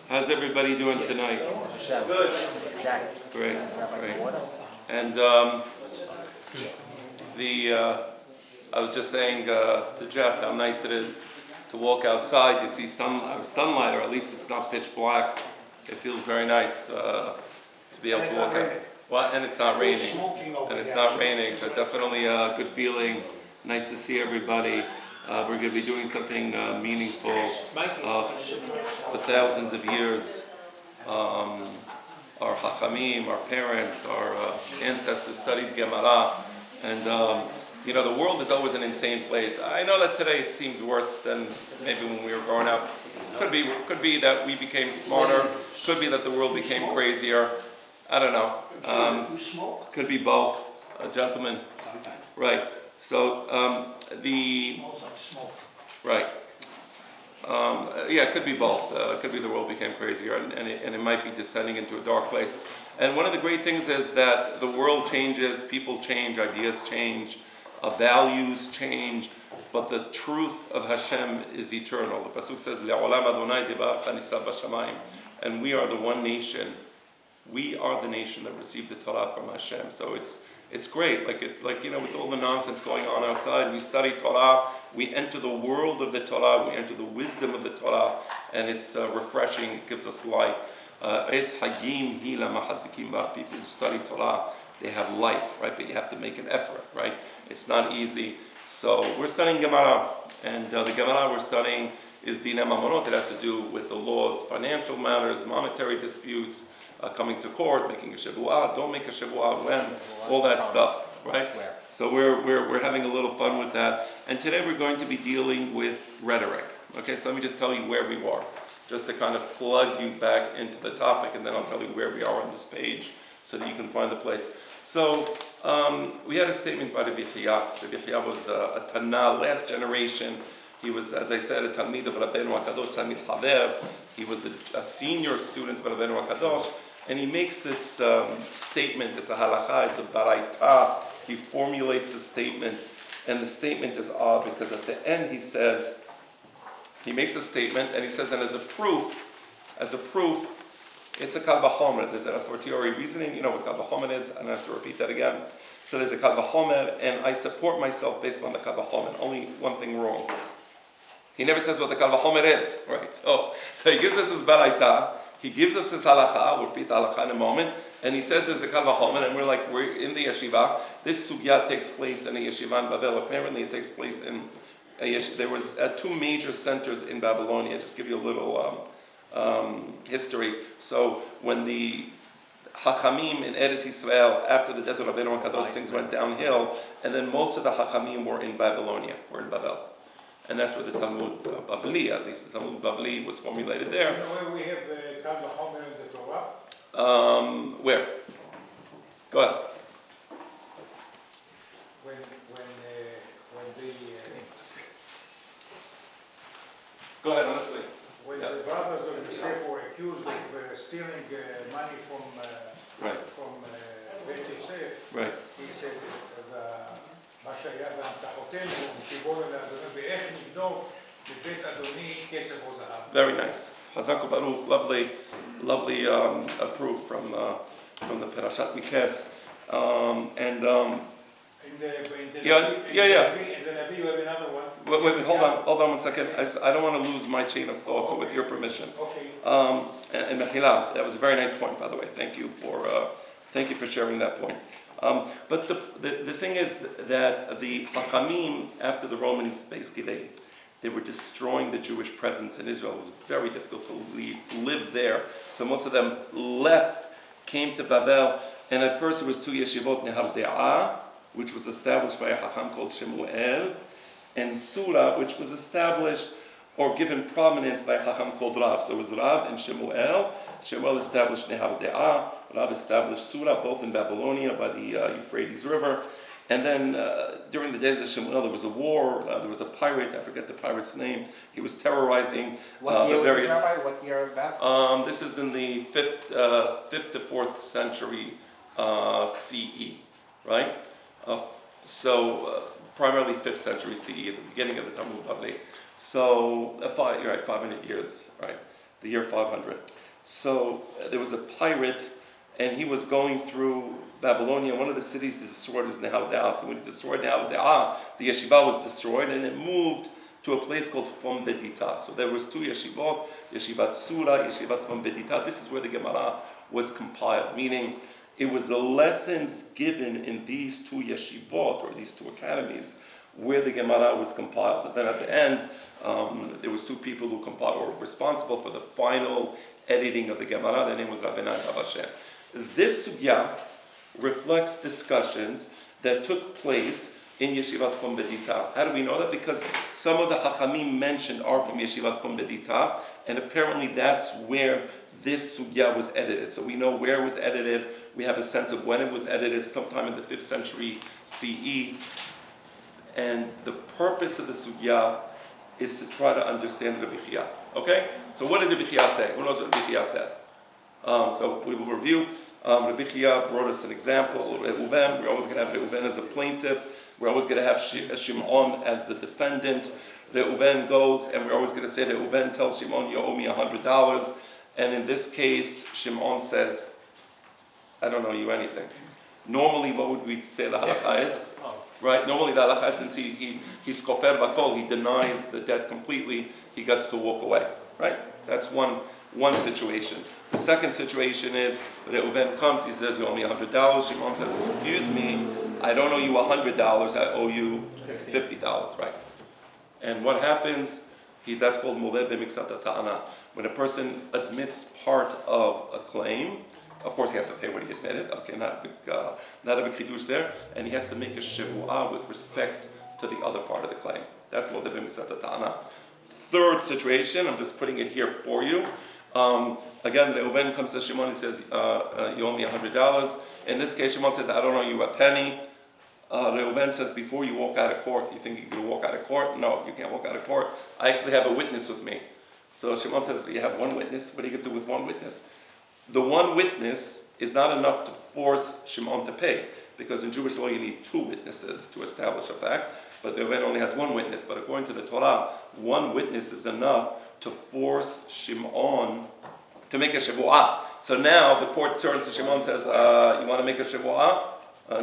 How's everybody doing tonight? Good. Great, great. And I was just saying to Jeff how nice it is to walk outside. You see sunlight, or at least it's not pitch black. It feels very nice to be able to walk out. Well, and it's not raining. And it's not raining, so definitely a good feeling. Nice to see everybody. We're going to be doing something meaningful for thousands of years. Our Hachamim, our parents, our ancestors studied Gemara, and the world is always an insane place. I know that today it seems worse than maybe when we were growing up. Could be that we became smarter. Could be that the world became crazier. I don't know. Could be both, gentlemen. Right. So right. It could be both. It could be the world became crazier, and it might be descending into a dark place. And one of the great things is that the world changes, people change, ideas change, values change, but the truth of Hashem is eternal. The pasuk says, "Le'olam Adonai dibarach nisab b'shamayim," and we are the one nation. We are the nation that received the Torah from Hashem. So it's great. With all the nonsense going on outside, we study Torah, we enter the world of the Torah, we enter the wisdom of the Torah, and it's refreshing, it gives us life. People who study Torah, they have life, right? But you have to make an effort, right? It's not easy. So we're studying Gemara, and the Gemara we're studying is Dina Mamonot. It has to do with the laws, financial matters, monetary disputes, coming to court, making a shavua, don't make a shavua, when, all that stuff, right? So we're having a little fun with that. And today we're going to be dealing with rhetoric. Okay, so let me just tell you where we are, just to kind of plug you back into the topic, and then I'll tell you where we are on this page so that you can find the place. So we had a statement by the Yechiya. The Yechiya was a Tana, last generation. He was, as I said, a Talmid of Rabbeinu HaKadosh, Talmid Chaver. He was a senior student of Rabbeinu HaKadosh. And he makes this statement. It's a halacha, it's a baraita. He formulates a statement, and the statement is odd because at the end he makes a statement, and he says, and as a proof, it's a kal v'chomer. There's a fortiori reasoning. You know what kal v'chomer is. I don't have to repeat that again. So there's a kal v'chomer, and I support myself based on the kal v'chomer. Only one thing wrong. He never says what the kal v'chomer is, right? So he gives us his baraita. He gives us his halacha, we'll repeat the halacha in a moment, and he says there's a kal v'chomer, and we're in the yeshiva. This sugya takes place in a yeshiva in Babel. Apparently it takes place in a yeshiva. There was two major centers in Babylonia. Just give you a little history. So when the Hachamim in Eretz Yisrael, after the death of Rabbeinu HaKadosh, things went downhill, and then most of the Hachamim were in Babylonia, were in Babel. And that's where the Talmud Babli, at least the Talmud Babli was formulated there. You know where we have Kal V'chomer in the Torah? Where? Go ahead. When Go ahead, honestly. When the brothers of Yosef were accused of stealing money from Beit Yosef, right. He said, מה שהיה באמתחותינו, משיבונו לאדוני, ואיך נגנוב מבית אדוני כסף או זהב. Very nice. Chazak Baruch, lovely proof from the Perashat Mikes. In the Navi you have another one. Wait, hold on 1 second. I don't want to lose my chain of thought, so with your permission. Okay. And Mechila, that was a very nice point, by the way. Thank you for sharing that point. But the thing is that the Chachamim, after the Romans, basically they were destroying the Jewish presence in Israel. It was very difficult to live there. So most of them left, came to Babel, and at first it was two yeshivot, Nehar De'ah, which was established by a Chacham called Shemuel, and Surah, which was established or given prominence by a Chacham called Rav. So it was Rav and Shemuel. Shemuel established Nehar De'ah. Rav established Surah, both in Babylonia by the Euphrates River. And then during the days of Shemuel, there was a war. There was a pirate. I forget the pirate's name. He was terrorizing the various. What year is that? This is in the 5th to 4th century CE, right? Primarily 5th century CE, at the beginning of the Talmud Babli. So, you're right, 500 years, right? the year 500. So there was a pirate, and he was going through Babylonia. One of the cities destroyed was Nehal Da'ah. So when he destroyed Nehal Da'ah, the yeshiva was destroyed, and it moved to a place called Fom Bedita. So there was two yeshivot, Yeshivat Sura, Yeshivat Fom Bedita. This is where the Gemara was compiled, meaning it was the lessons given in these two yeshivot, or these two academies, where the Gemara was compiled. But then at the end, there was two people who compiled, or were responsible for the final editing of the Gemara. Their name was Rabbeinu and Rav Hashem. This sugya reflects discussions that took place in Yeshivat Fom Bedita. How do we know that? Because some of the Chachamim mentioned are from Yeshivat Fom Bedita, and apparently that's where this sugya was edited. So we know where it was edited. We have a sense of when it was edited, sometime in the 5th century CE. And the purpose of the sugya is to try to understand Rabbi Chia. Okay? So what did Rabbi Chia say? Who knows what Rabbi Chia said? So we will review. Rabbi Chia brought us an example. Reuven, we're always going to have Reuven as a plaintiff. We're always going to have Shimon as the defendant. Reuven goes, and we're always going to say that Reuven tells Shimon, you owe me $100. And in this case, Shimon says, I don't owe you anything. Normally, what would we say the halakha is? Right? Normally, the halakha is, since he's kofer bakol, he denies the debt completely, he gets to walk away. Right? That's one situation. The second situation is that Reuven comes, he says, you owe me $100. Shimon says, excuse me, I don't owe you $100, I owe you $50, right? And what happens, that's called muled b'miksat ta'ana. When a person admits part of a claim, of course he has to pay what he admitted, okay, not a big chidush there, and he has to make a shivu'ah with respect to the other part of the claim. That's muled b'miksat ta'ana. Third situation, I'm just putting it here for you. Again, Reuven comes to Shimon, he says, you owe me $100. In this case, Shimon says, I don't owe you a penny. Reuven says, before you walk out of court, you think you can walk out of court? No, you can't walk out of court. I actually have a witness with me. So Shimon says, you have one witness? What are you going to do with one witness? The one witness is not enough to force Shimon to pay, because in Jewish law you need two witnesses to establish a fact, but Reuven only has one witness. But according to the Torah, one witness is enough to force Shimon to make a shivu'ah. So now the court turns to Shimon and says, you want to make a shivu'ah?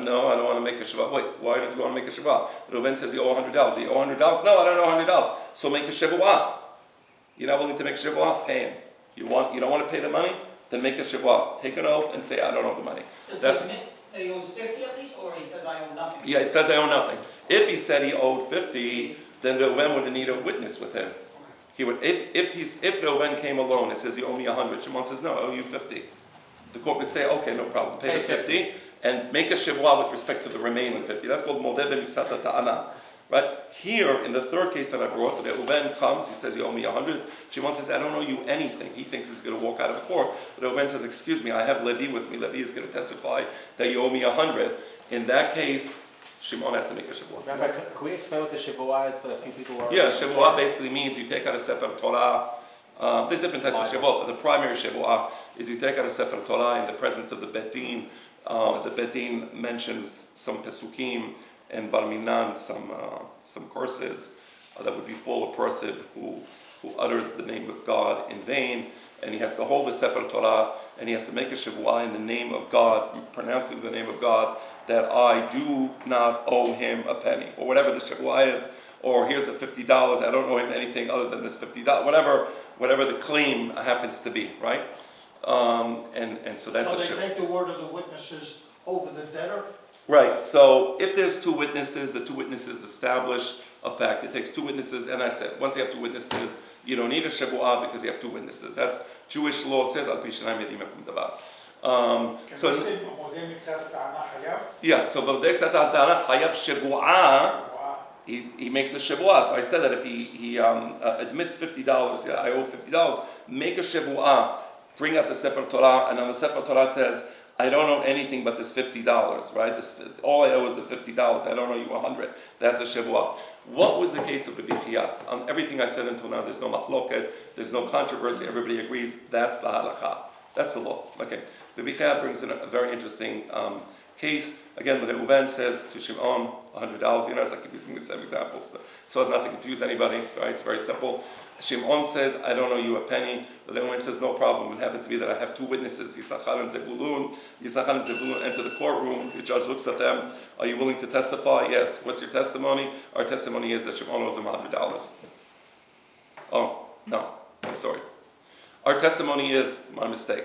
No, I don't want to make a shivu'ah. Wait, why don't you want to make a shivu'ah? Reuven says, you owe $100. You owe $100? No, I don't owe $100. So make a shivu'ah. You're not willing to make a shivu'ah? Pay him. You don't want to pay the money? Then make a shivu'ah. Take an oath and say, I don't owe the money. Does he admit that he owes 50 at least, or he says, I owe nothing? Yeah, he says, I owe nothing. If he said he owed 50, then Reuven would need a witness with him. He would, if Reuven came alone and says, you owe me 100, Shimon says, no, I owe you 50. The court would say, okay, no problem, pay the 50, and make a shivu'ah with respect to the remaining 50. That's called modeh b'miksat ta'ana. Right? Here, in the third case that I brought, Reuven comes, he says, you owe me 100. Shimon says, I don't owe you anything. He thinks he's going to walk out of the court. But Reuven says, excuse me, I have Levi with me. Levi is going to testify that you owe me 100. In that case, Shimon has to make a shivu'ah. Rabbi, can we explain what the shivu'ah is for the few people who are... Yeah, shivu'ah basically means you take out a Sefer Torah. There's different types of shivu'ah, but the primary shivu'ah is you take out a Sefer Torah in the presence of the Bet Din. The Bet Din mentions some pesukim and bar minan, some curses that would befall a person who utters the name of God in vain, and he has to hold the Sefer Torah, and he has to make a shivu'ah in the name of God, pronouncing the name of God, that I do not owe him a penny, or whatever the shivu'ah is, or here's a $50, I don't owe him anything other than this $50, whatever the claim happens to be, right? And so that's So a shivu'ah. they take the word of the witnesses over the debtor? Right, so if there's two witnesses, the two witnesses establish a fact. It takes two witnesses, and that's it. Once you have two witnesses, you don't need a shivu'ah because you have two witnesses. That's Jewish law says, al pi shnayim yadim yakum davar. So Modeh b'miksat ta'ana chayav shivu'ah. He makes a shivu'ah. So I said that if he admits $50, yeah, I owe $50, make a shivu'ah, bring out the Sefer Torah, and on the Sefer Torah says, I don't owe anything but this $50, right? All I owe is the $50. I don't owe you 100. That's a shivu'ah. What was the case of Rabbi Chia? On everything I said until now, there's no machloket, there's no controversy. Everybody agrees that's the halakha. That's the law. Okay. Rabbi Chia brings in a very interesting case. Again, when Reuven says to Shimon, $100, you know, I keep using the same examples so as not to confuse anybody. So it's very simple. Shimon says, I don't owe you a penny. The Reuven says, no problem. It happens to be that I have two witnesses, Yisachar and Zebulun. Yisachar and Zebulun enter the courtroom. The judge looks at them. Are you willing to testify? Yes. What's your testimony? Our testimony is that Shimon owes him $100. Oh, no. I'm sorry. Our testimony is, my mistake.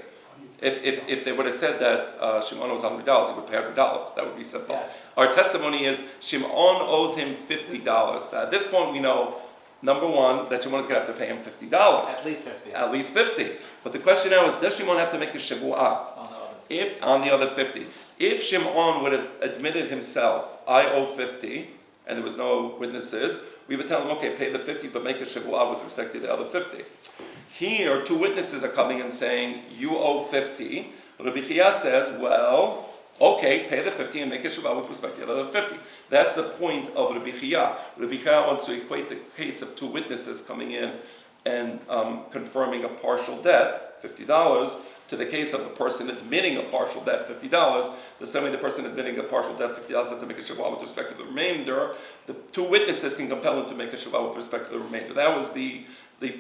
If they would have said that Shimon owes $100, he would pay $100. That would be simple. Yes. Our testimony is Shimon owes him $50. At this point, we know, number one, that Shimon is going to have to pay him $50. At least 50. At least 50. But the question now is, does Shimon have to make a shibu'ah? On the other 50. If Shimon would have admitted himself, I owe 50, and there was no witnesses, we would tell him, okay, pay the 50, but make a shibu'ah with respect to the other 50. Here, two witnesses are coming and saying, you owe 50. Rabbi Chia says, well, okay, pay the 50 and make a shibu'ah with respect to the other 50. That's the point of Rabbi Chia. Rabbi Chia wants to equate the case of two witnesses coming in and confirming a partial debt, $50, to the case of a person admitting a partial debt, $50. The same way the person admitting a partial debt, $50, has to make a shibu'ah with respect to the remainder. The two witnesses can compel him to make a shibu'ah with respect to the remainder. That was the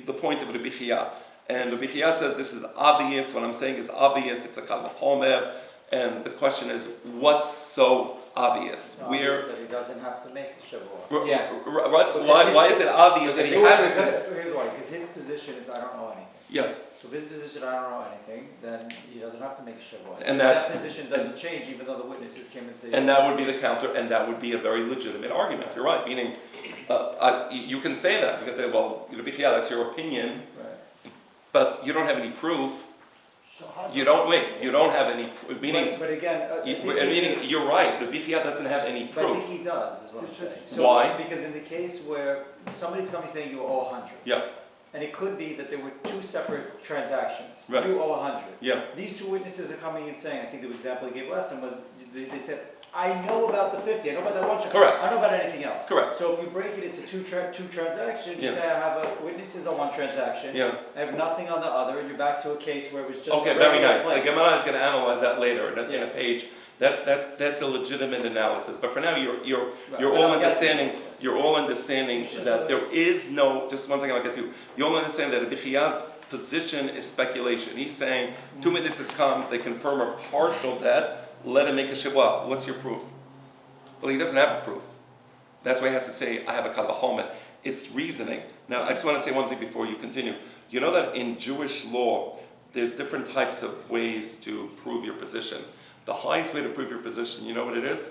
point of Rabbi Chia. And Rabbi Chia says this is obvious. What I'm saying is obvious. It's a kal v'chomer. And the question is, what's so obvious? Where that he doesn't have to make the shibu'ah. Yeah. Why is it obvious that he has to? Here's why. Because his position is I don't know anything. Yes. So if his position I don't know anything, then he doesn't have to make a shibu'ah. And that position doesn't change, even though the witnesses came and say. And that would be the counter, and that would be a very legitimate argument. You're right. Meaning, you can say that. You can say, well, yeah, that's your opinion, Right. but you don't have any proof. So how You don't have any proof. Meaning, But again, meaning you're right. The BPI doesn't have any But I proof. think he does, is what I'm It's saying. just- So, Why? Because in the case where somebody's coming saying you owe 100. Yeah. And it could be that there were two separate transactions. Right. You owe 100. Yeah. These two witnesses are coming and saying, I think the example he gave last time was, they said, I know about the 50, I know about that one transaction. Correct. I don't know about anything else. Correct. So if you break it into two transactions, you Yeah. say I have witnesses on one transaction, Yeah. I have nothing on the other, and you're back to a case where it was just Okay. a Very regular nice. The claim. Gemara is going to analyze that later in Yeah. a page. That's a legitimate analysis. But for now, you're Right. all But I'm understanding. guessing- You're all understanding that there is no. Just one second, I'll get to you. You all understand that Rabbi Chia's position is speculation. He's saying two witnesses come, they confirm a partial debt. Let him make a shibu'ah. What's your proof? Well, he doesn't have a proof. That's why he has to say, I have a kal v'chomer. It's reasoning. Now, I just want to say one thing before you continue. You know that in Jewish law, there's different types of ways to prove your position. The highest way to prove your position, you know what it is?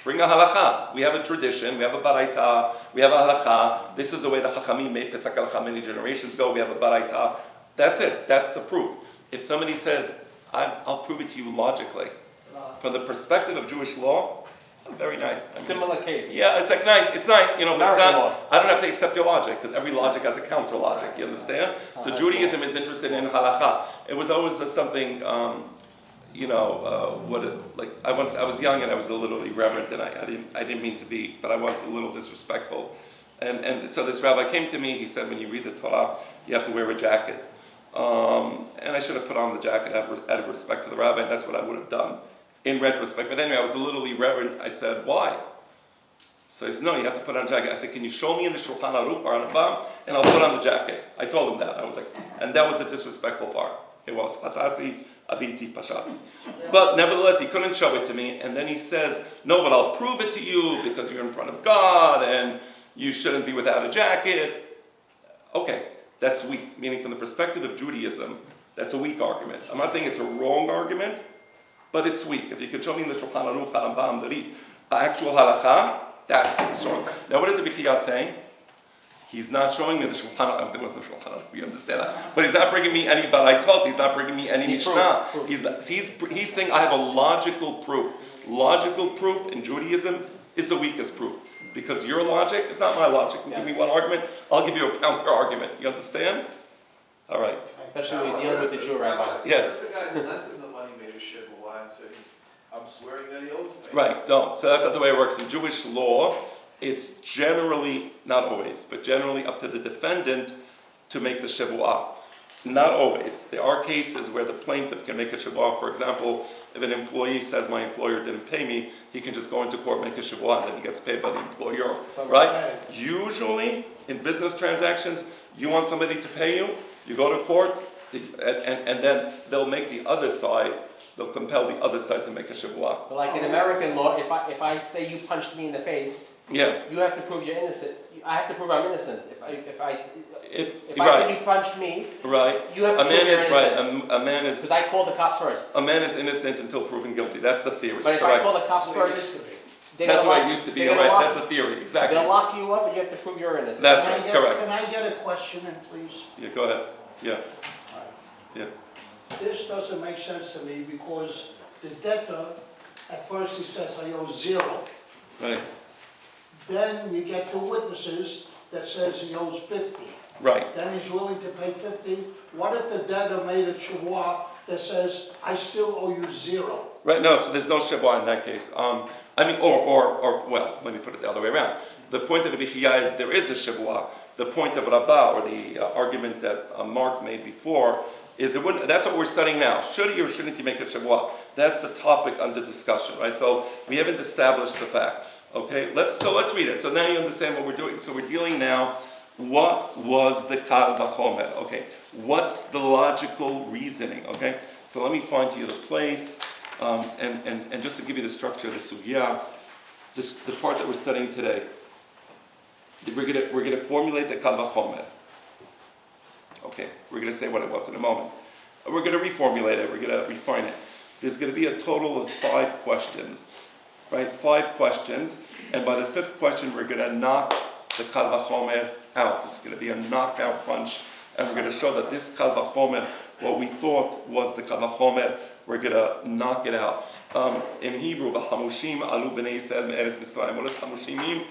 Bring a halacha. We have a tradition, we have a baraita, we have a halacha. This is the way the chachamim made Pesach halacha many generations ago. We have a baraita. That's it. That's the proof. If somebody says, I'll prove it to you logically, from the perspective of Jewish law, very nice. I mean, Similar case. yeah, it's like nice. It's nice, but it's American not, law. I don't have to accept your logic because every logic has a counter logic. You understand? So Judaism is interested in halacha. It was always something, I was young and I was a little irreverent and I didn't mean to be, but I was a little disrespectful. And so this rabbi came to me. He said, when you read the Torah, you have to wear a jacket. And I should have put on the jacket out of respect to the rabbi, and that's what I would have done in retrospect. But anyway, I was a little irreverent. I said, why? So he said, no, you have to put on a jacket. I said, can you show me in the Shulchan Aruch or on a bam, and I'll put on the jacket. I told him that. I was like, and that was the disrespectful part. It was, Patati, Aviti, Pashati. But nevertheless, he couldn't show it to me. And then he says, no, but I'll prove it to you because you're in front of God, and you shouldn't be without a jacket. Okay, that's weak. Meaning from the perspective of Judaism, that's a weak argument. I'm not saying it's a wrong argument, but it's weak. If you can show me in the Shulchan Aruch, Rambam, the actual halacha, that's strong. Now, what is Rabbi Chia saying? He's not showing me the Shulchan Aruch. There was no Shulchan Aruch. We understand that. But he's not bringing me any baraitot. He's not bringing me any Mishnah. He's saying I have a logical proof. Logical proof in Judaism is the weakest proof. Because your logic is not my logic. You give me one argument, I'll give you a counter argument. You understand? All right. Especially when you're dealing with the Jew rabbi. Yes. If the guy who lent him the money made a shibu'ah and said, I'm swearing that he owes me. Right, don't. So that's not the way it works. In Jewish law, it's generally, not always, but generally up to the defendant to make the shibu'ah. Not always. There are cases where the plaintiff can make a shavua. For example, if an employee says my employer didn't pay me, he can just go into court, make a shavua, and then he gets paid by the employer, right? Usually, in business transactions, you want somebody to pay you, you go to court, and then they'll make the other side, they'll compel the other side to make a shavua. But like in American law, if I say you punched me in the face, Yeah. you have to prove you're innocent. I have to prove I'm innocent. If I Right. said you punched me, Right. you have to A prove man you're is right. innocent. A man is Because I called the cops first. a man is innocent until proven guilty. That's the theory. But if I Right. call the cops That's the way it first, used to be. they're That's gonna what lock- it used to be. they're All gonna right. lock- That's a theory. They're Exactly. gonna lock you up and you have to prove you're innocent. That's Can I right. get- Correct. Can I get a question in, please? Yeah. Go ahead. Yeah. Yeah. This doesn't make sense to me because the debtor, at first he says, I owe 0. Right. Then you get 2 witnesses that says he owes 50. Right. Then he's willing to pay 50. What if the debtor made a shavua that says, I still owe you 0? Right. No. So there's no shavua in that case. I mean, or well, let me put it the other way around. The point of the bichiyah is there is a shavua. The point of Rabbah, or the argument that Mark made before, is it wouldn't. That's what we're studying now. Should he or shouldn't he make a shavua? That's the topic under discussion, right? So we haven't established the fact. Okay. Let's read it. So now you understand what we're doing. So we're dealing now. What was the kal vachomer? Okay. What's the logical reasoning? Okay. So let me find to you the place, and just to give you the structure of the sugya, the part that we're studying today. We're gonna formulate the kal vachomer. Okay. We're gonna say what it was in a moment. We're gonna reformulate it. We're gonna refine it. There's gonna be a total of 5 questions, right? 5 questions, and by the 5th question, we're gonna knock the kal vachomer out. It's going to be a knockout punch, and we're going to show that this kal vachomer, what we thought was the kal vachomer, we're going to knock it out. In Hebrew, v'chamushim alu b'nei Yisrael me'eretz Mitzrayim. What does chamushim mean?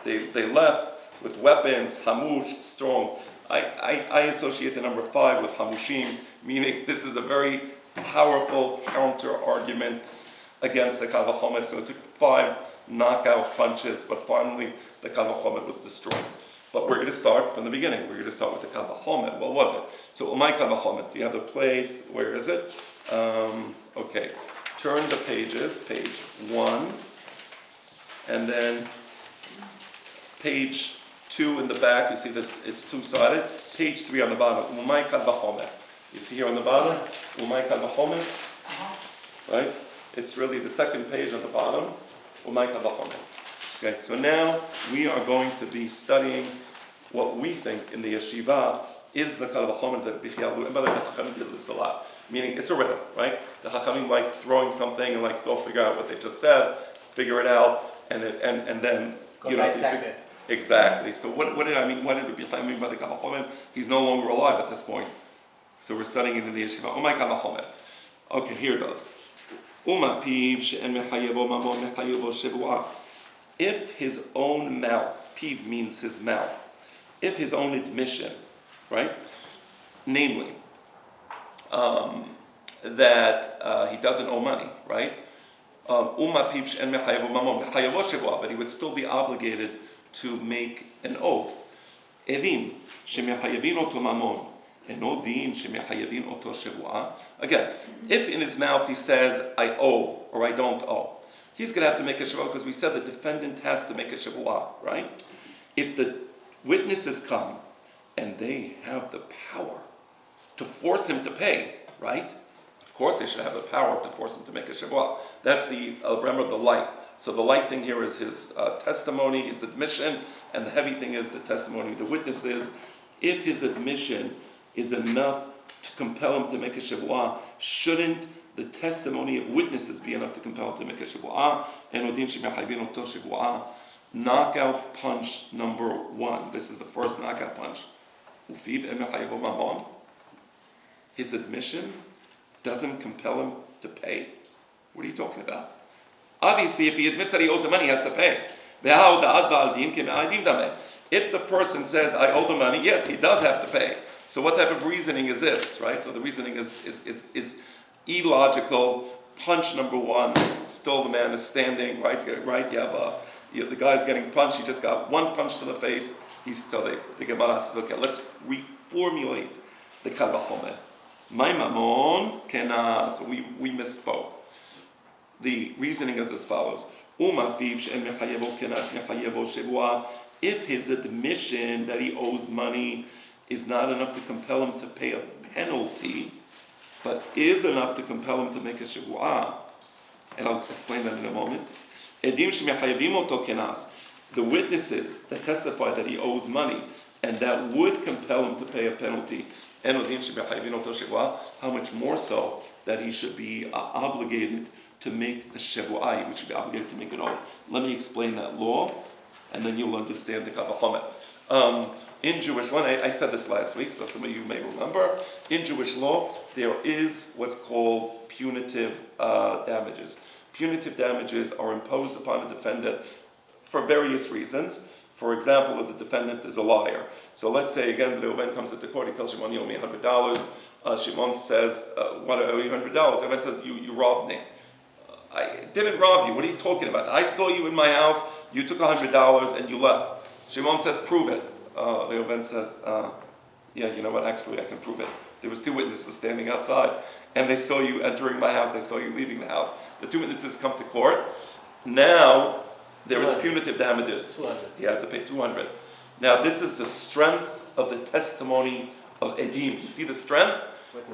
They left with weapons, hamush, strong. I associate the number 5 with hamushim, meaning this is a very powerful counter argument against the kal vachomer. So it took 5 knockout punches, but finally the kal vachomer was destroyed. But we're going to start from the beginning. We're going to start with the kal vachomer. What was it? So umay kal vachomer. Do you have the place? Where is it? Okay. Turn the pages. Page 1, and then page 2 in the back. You see this? It's 2-sided. Page 3 on the bottom. Umay kal vachomer. You see here on the bottom? Umay kal vachomer. Right? It's really the second page on the bottom. Umay kal vachomer. Okay, so now we are going to be studying what we think in the yeshiva is the kal vachomer that bichiyah. And by the way, the Chachamim did this a lot. Meaning it's a riddle, right? The Chachamim like throwing something and like go figure out what they just said, figure it out, and then Go dissect it. Exactly. So what did I mean? What did Bichiyah mean by the kal vachomer? He's no longer alive at this point. So we're studying it in the yeshiva. Umay kal vachomer. Okay, here it goes. Uma piv she'en mechayevo mamon mechayevo shavua. If his own mouth, piv means his mouth, if his own admission, right, namely, that he doesn't owe money, right, but he would still be obligated to make an oath. Again, if in his mouth he says, I owe or I don't owe, he's going to have to make a shavua because we said the defendant has to make a shavua, right? If the witnesses come and they have the power to force him to pay, right? Of course they should have the power to force him to make a shavua. That's remember the light. So the light thing here is his testimony, his admission, and the heavy thing is the testimony of the witnesses. If his admission is enough to compel him to make a shavua, shouldn't the testimony of witnesses be enough to compel him to make a shavua? Knockout punch number 1. This is the first knockout punch. His admission doesn't compel him to pay. What are you talking about? Obviously, if he admits that he owes the money, he has to pay. If the person says, I owe the money, yes, he does have to pay. So what type of reasoning is this, right? So the reasoning is illogical. Punch number 1, still the man is standing, right? The guy's getting punched, he just got 1 punch to the face. The Gemara says, okay, let's reformulate the kal vachomer. My mamon kena. So we misspoke. The reasoning is as follows. If his admission that he owes money is not enough to compel him to pay a penalty, but is enough to compel him to make a shevuah, and I'll explain that in a moment. The witnesses that testify that he owes money and that would compel him to pay a penalty, how much more so that he should be obligated to make a shevuah, which should be obligated to make an oath. Let me explain that law, and then you'll understand the kal vachomer. In Jewish law, and I said this last week, so some of you may remember, in Jewish law, there is what's called punitive damages. Punitive damages are imposed upon a defendant for various reasons. For example, if the defendant is a liar. So let's say, again, the Reuven comes into court, he tells Shimon, you owe me $100. Shimon says, what, I owe you $100? Reuven says, you robbed me. I didn't rob you. What are you talking about? I saw you in my house, you took $100 and you left. Shimon says, prove it. Reuven says, yeah, you know what, actually I can prove it. There was 2 witnesses standing outside, and they saw you entering my house, I saw you leaving the house. The 2 witnesses come to court. Now, there is punitive damages. 200. He had to pay 200. Now, this is the strength of the testimony of Edim. You see the strength?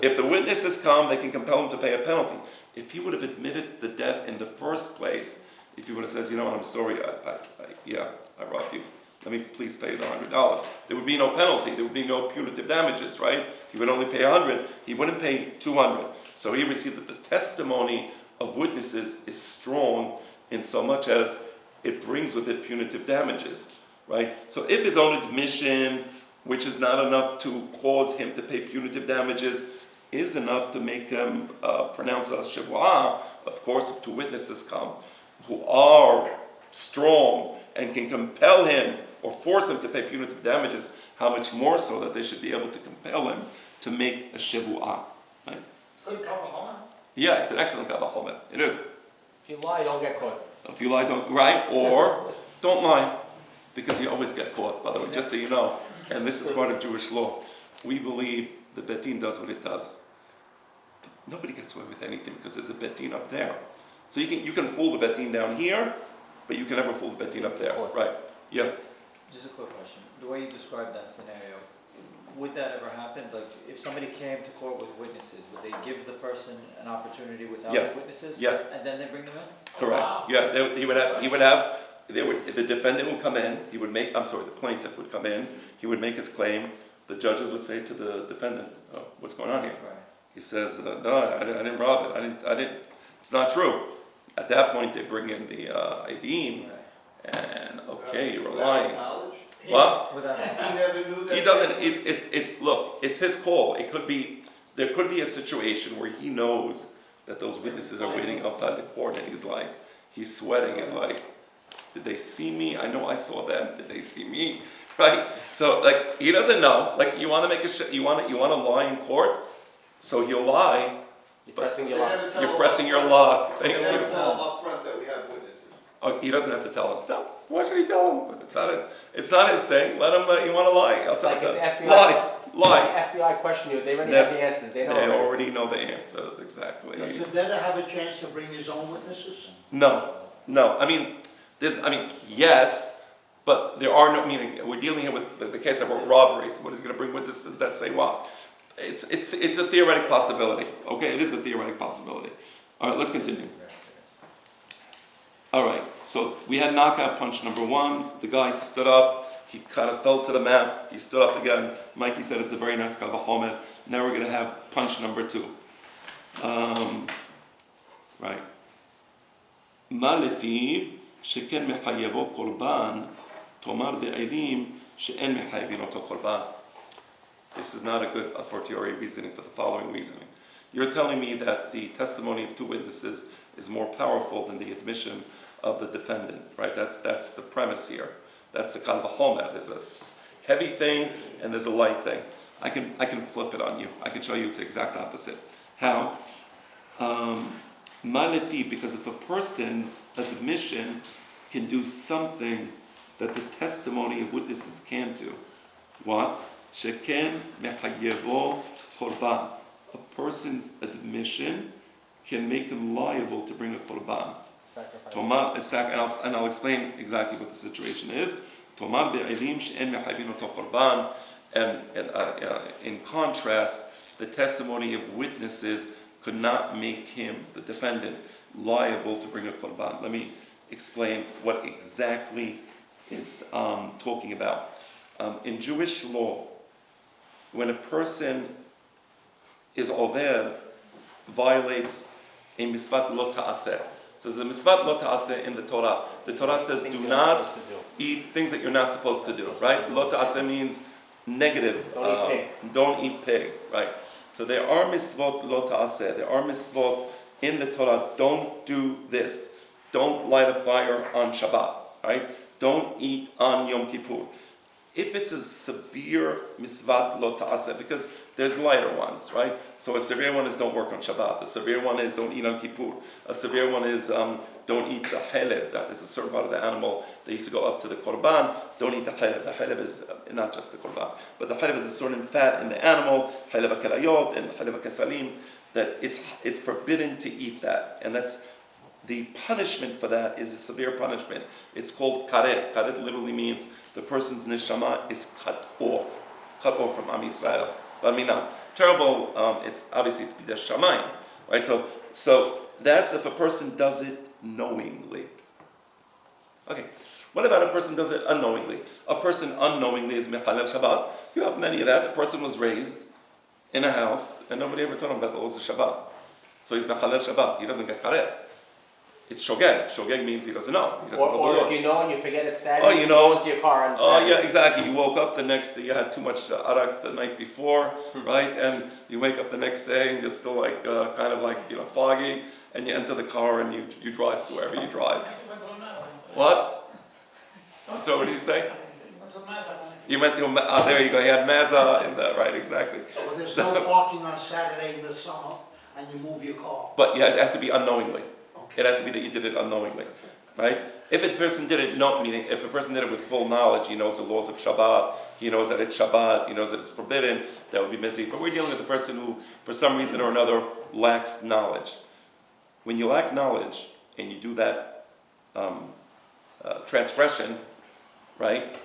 If the witnesses come, they can compel him to pay a penalty. If he would have admitted the debt in the first place, if he would have said, you know what, I'm sorry, I robbed you. Let me please pay the $100. There would be no penalty. There would be no punitive damages, right? He would only pay 100. He wouldn't pay 200. So he received that the testimony of witnesses is strong in so much as it brings with it punitive damages, right? So if his own admission, which is not enough to cause him to pay punitive damages, is enough to make him pronounce a shevuah, of course, if 2 witnesses come who are strong and can compel him or force him to pay punitive damages, how much more so that they should be able to compel him to make a shevuah, right? It's good kal vachomer. Yeah, it's an excellent kal vachomer. It is. If you lie, don't get caught. If you lie, don't, right? Or don't lie, because you always get caught, by the way, just so you know. And this is part of Jewish law. We believe the Bet Din does what it does. But nobody gets away with anything because there's a Bet Din up there. So you can fool the Bet Din down here, but you can never fool the Bet Din up there, right? Yeah. Just a quick question. The way you described that scenario, would that ever happen? Like, if somebody came to court with witnesses, would they give the person an opportunity without Yes. witnesses? Yes. And then they bring them in? Correct. Wow. Yeah, the defendant would come in, the plaintiff would come in, he would make his claim, the judges would say to the defendant, oh, what's going on here? Right. He says, no, I didn't rob it, it's not true. At that point, they bring in the Edim, Right. and okay, you're Without lying. his knowledge? What? Without, He never knew that. He doesn't, look, it's his call. There could be a situation where he knows that those witnesses are waiting outside the court, and he's sweating, he's like, did they see me? I know I saw them, did they see me? Right? So, he doesn't know. You want to make you want to lie in court, so he'll lie. You're But pressing They your luck. never tell You're him pressing up your front. luck. They Thank never you. tell him up front that we have witnesses. Oh, he doesn't have to tell him. No, why should he tell him? It's not his thing. Let him. You want to lie? I'll tell Like him. if the FBI Lie. The FBI question you, they already have That's- the answers. They know. They already. already know the answers exactly. Does the debtor have a chance to bring his own witnesses? No. Yes, but there are no. Meaning, we're dealing here with the case of a robbery. So, what is he going to bring witnesses that say what? It's a theoretic possibility. Okay, it is a theoretic possibility. All right, let's continue. All right, so we had knockout punch number 1. The guy stood up. He kind of fell to the mat. He stood up again. Mikey said it's a very nice kal vachomer. Now we're going to have punch number 2. Right. מה לפיו שכן מחייבו קורבן, תאמר בעדים שאין מחייבים אותו קורבן. This is not a good a fortiori reasoning for the following reasoning. You're telling me that the testimony of 2 witnesses is more powerful than the admission of the defendant, right? That's the premise here. That's the kal vachomer. There's a heavy thing and there's a light thing. I can flip it on you. I can show you it's the exact opposite. How? Malefi, because if a person's admission can do something that the testimony of witnesses can't do, what? Sheken mechayevo korban. A person's admission can make him liable to bring a korban. Sacrifice. And I'll explain exactly what the situation is. Tomar be'elim she'en mechavin oto korban. And in contrast, the testimony of witnesses could not make him, the defendant, liable to bring a korban. Let me explain what exactly it's talking about. In Jewish law, when a person is over, violates a mitzvah lo ta'aseh. So there's a mitzvah lo ta'aseh in the Torah. The Torah says Things do you're not supposed to do. eat things that you're not supposed to do, right? Lo ta'aseh means negative. Don't eat Don't eat pig, right? So there are mitzvot lo ta'aseh. There are mitzvot in the Torah. Don't do this. Don't light a fire on Shabbat, right? Don't eat on Yom Kippur. If it's a severe mitzvah lo ta'aseh, because there's lighter ones, right? So a severe one is don't work on Shabbat. A severe one is don't eat on Kippur. A severe one is don't eat the haleb. That is a certain part of the animal that used to go up to the korban. Don't eat the haleb. The haleb is not just the korban, but the haleb is a certain fat in the animal, haleb kalayot and haleb kasalim, that it's forbidden to eat that. And that's the punishment for that is a severe punishment. It's called karet. Karet literally means the person's neshama is cut off from Am Yisrael. But I mean, terrible. It's bidesh shamayim, right? So that's if a person does it knowingly. Okay. What about a person does it unknowingly? A person unknowingly is mechalel Shabbat. You have many of that. A person was raised in a house and nobody ever told him about the laws of Shabbat. So he's mechalel Shabbat. He doesn't get karet. It's shogeg. Shogeg means he doesn't know. He doesn't know the Or law. if you know and you forget it's Saturday, You know. go into your car on Oh Saturday. yeah, exactly. You woke up the next day, you had too much arak the night before, right? And you wake up the next day and you're still like, kind of like, foggy, and you enter the car and you drive to wherever you drive. What? So what did you say? You went to, there you go, you had Maza in the, right, exactly. Well, there's no parking on Saturday in the summer, and you move your car. But yeah, it has to be unknowingly. Okay. It has to be that you did it unknowingly, right? If a person did it, meaning if a person did it with full knowledge, he knows the laws of Shabbat, he knows that it's Shabbat, he knows that it's forbidden, that would be mizih. But we're dealing with a person who, for some reason or another, lacks knowledge. When you lack knowledge and you do that transgression, right?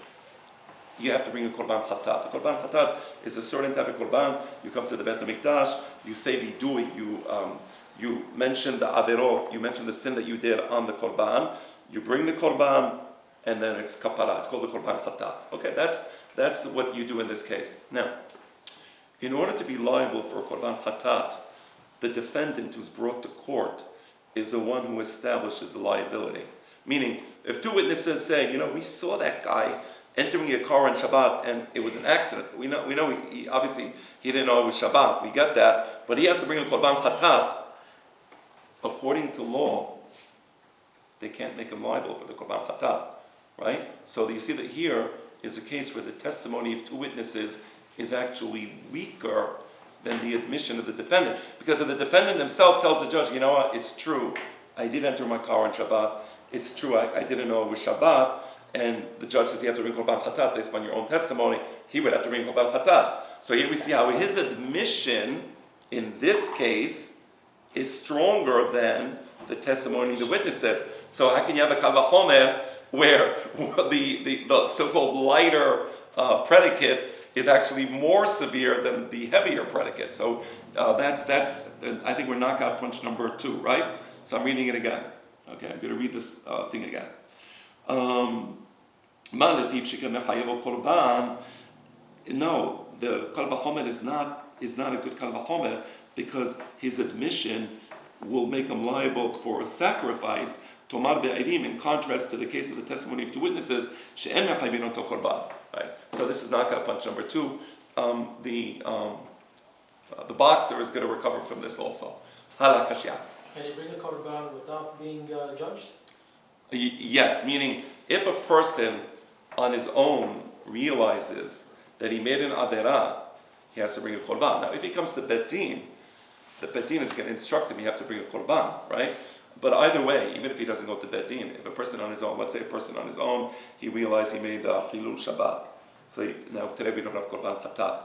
You have to bring a korban chatat. The korban chatat is a certain type of korban. You come to the Beit HaMikdash, you say vidui, you mention the averot, you mention the sin that you did on the korban, you bring the korban, and then it's kapara. It's called the korban chatat. Okay, that's what you do in this case. Now, in order to be liable for a korban chatat, the defendant who's brought to court is the one who establishes the liability. Meaning, if two witnesses say, we saw that guy entering a car on Shabbat and it was an accident. We know he obviously he didn't know it was Shabbat. We get that, but he has to bring a korban chatat. According to law, they can't make him liable for the korban chatat, right? So you see that here is a case where the testimony of two witnesses is actually weaker than the admission of the defendant, because if the defendant himself tells the judge, what, it's true, I did enter my car on Shabbat. It's true, I didn't know it was Shabbat. And the judge says you have to bring korban chatat based on your own testimony. He would have to bring korban chatat. So here we see how his admission in this case is stronger than the testimony of the witnesses. So how can you have a kal vachomer where the so-called lighter predicate is actually more severe than the heavier predicate? So that's I think we're knockout punch number 2, right? So I'm reading it again. Okay, I'm going to read this thing again. No, the kal vachomer is not a good kal vachomer, because his admission will make him liable for a sacrifice, tomar be'edim, in contrast to the case of the testimony of two witnesses, she'en mechayvin oto korban. Right. So this is knockout punch number 2. The boxer is going to recover from this also. Hala kashya. Can you bring a korban without being judged? Yes, meaning if a person on his own realizes that he made an averah, he has to bring a korban. Now, if he comes to Bet Din, the Bet Din is going to instruct him, you have to bring a korban, right? But either way, even if he doesn't go to Bet Din, if a person on his own, let's say a person on his own, he realized he made Hilul Shabbat, Now today we don't have korban chatat.